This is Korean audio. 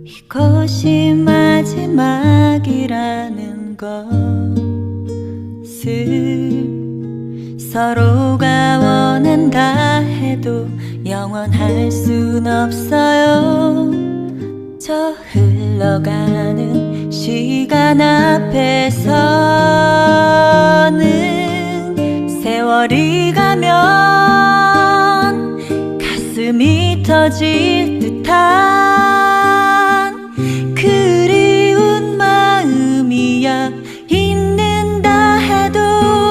이것이 마지막이라는 것을 서로가 원한다 해도 영원할 순 없어요. 저 흘러가는 시간 앞에서는 세월이 가면 가슴이 터질 듯한